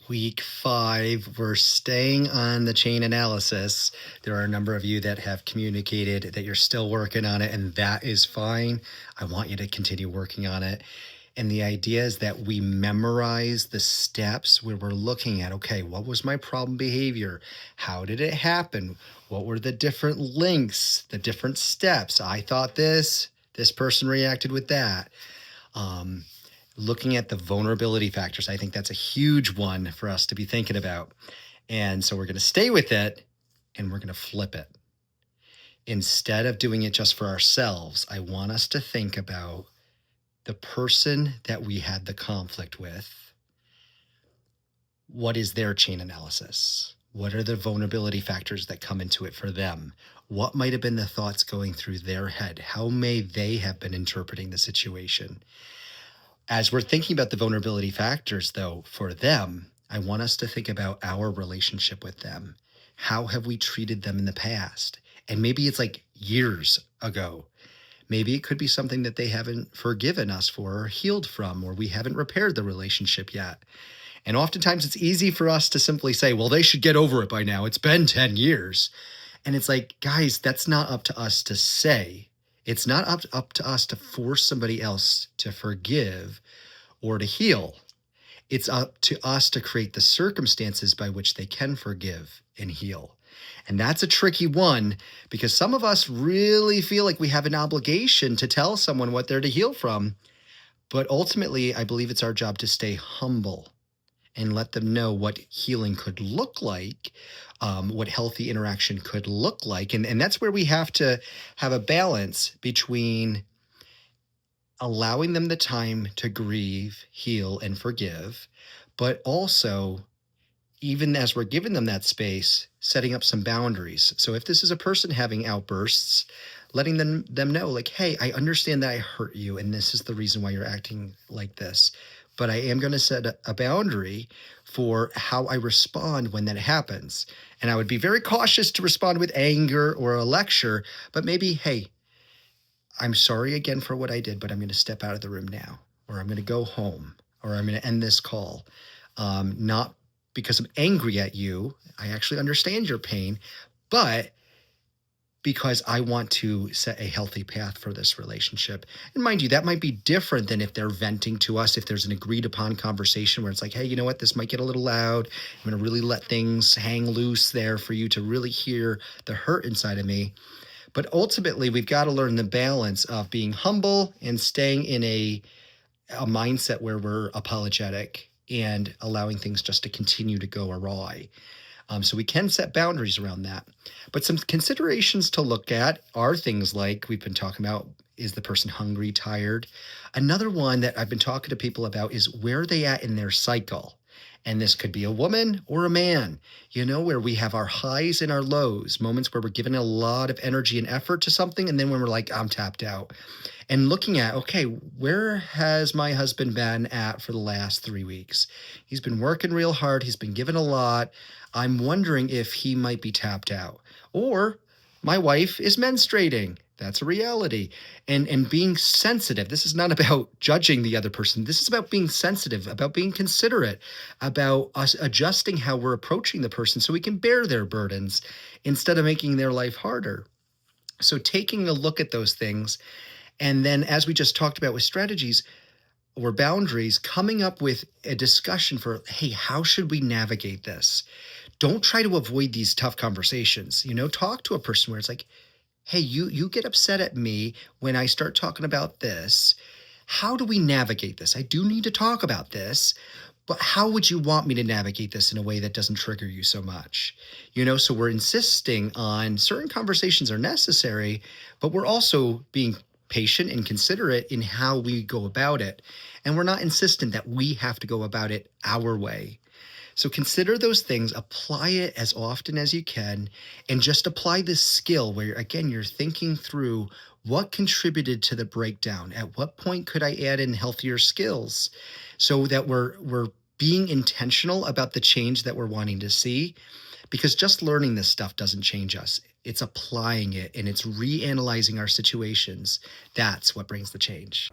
Week 5, we're staying on the chain analysis. There are a number of you that have communicated that you're still working on it, and that is fine. I want you to continue working on it. And the idea is that we memorize the steps where we're looking at, okay, what was my problem behavior? How did it happen? What were the different links, the different steps? I thought this person reacted with that. Looking at the vulnerability factors, I think that's a huge one for us to be thinking about. And so we're going to stay with it and we're going to flip it. Instead of doing it just for ourselves, I want us to think about the person that we had the conflict with. What is their chain analysis? What are the vulnerability factors that come into it for them? What might have been the thoughts going through their head? How may they have been interpreting the situation? As we're thinking about the vulnerability factors, though, for them, I want us to think about our relationship with them. How have we treated them in the past? And maybe it's like years ago. Maybe it could be something that they haven't forgiven us for or healed from, or we haven't repaired the relationship yet. And oftentimes it's easy for us to simply say, well, they should get over it by now. It's been 10 years. And it's like, guys, that's not up to us to say. It's not up to us to force somebody else to forgive or to heal. It's up to us to create the circumstances by which they can forgive and heal. And that's a tricky one because some of us really feel like we have an obligation to tell someone what they're to heal from. But ultimately, I believe it's our job to stay humble and let them know what healing could look like, what healthy interaction could look like. And that's where we have to have a balance between allowing them the time to grieve, heal, and forgive, but also, even as we're giving them that space, setting up some boundaries. So if this is a person having outbursts, letting them know, like, hey, I understand that I hurt you, and this is the reason why you're acting like this. But I am going to set a boundary for how I respond when that happens. And I would be very cautious to respond with anger or a lecture, but maybe, hey, I'm sorry again for what I did, but I'm going to step out of the room now, or I'm going to go home, or I'm going to end this call. Not because I'm angry at you. I actually understand your pain, but because I want to set a healthy path for this relationship. And mind you, that might be different than if they're venting to us, if there's an agreed upon conversation where it's like, hey, you know what, this might get a little loud. I'm going to really let things hang loose there for you to really hear the hurt inside of me. But ultimately, we've got to learn the balance of being humble and staying in a mindset where we're apologetic and allowing things just to continue to go awry. So we can set boundaries around that. But some considerations to look at are things like we've been talking about, is the person hungry, tired? Another one that I've been talking to people about is where are they at in their cycle? And this could be a woman or a man, where we have our highs and our lows, moments where we're giving a lot of energy and effort to something. And then when we're like, I'm tapped out. And looking at, okay, where has my husband been at for the last 3 weeks? He's been working real hard. He's been given a lot. I'm wondering if he might be tapped out. Or my wife is menstruating. That's a reality. And being sensitive. This is not about judging the other person. This is about being sensitive, about being considerate, about us adjusting how we're approaching the person so we can bear their burdens instead of making their life harder. So taking a look at those things. And then, as we just talked about with strategies or boundaries, coming up with a discussion for, hey, how should we navigate this? Don't try to avoid these tough conversations. Talk to a person where it's like, hey, you get upset at me when I start talking about this. How do we navigate this? I do need to talk about this, but how would you want me to navigate this in a way that doesn't trigger you so much? So we're insisting on certain conversations are necessary, but we're also being patient and considerate in how we go about it. And we're not insistent that we have to go about it our way. So consider those things, apply it as often as you can, and just apply this skill where, again, you're thinking through what contributed to the breakdown. At what point could I add in healthier skills so that we're being intentional about the change that we're wanting to see? Because just learning this stuff doesn't change us. It's applying it and it's reanalyzing our situations. That's what brings the change.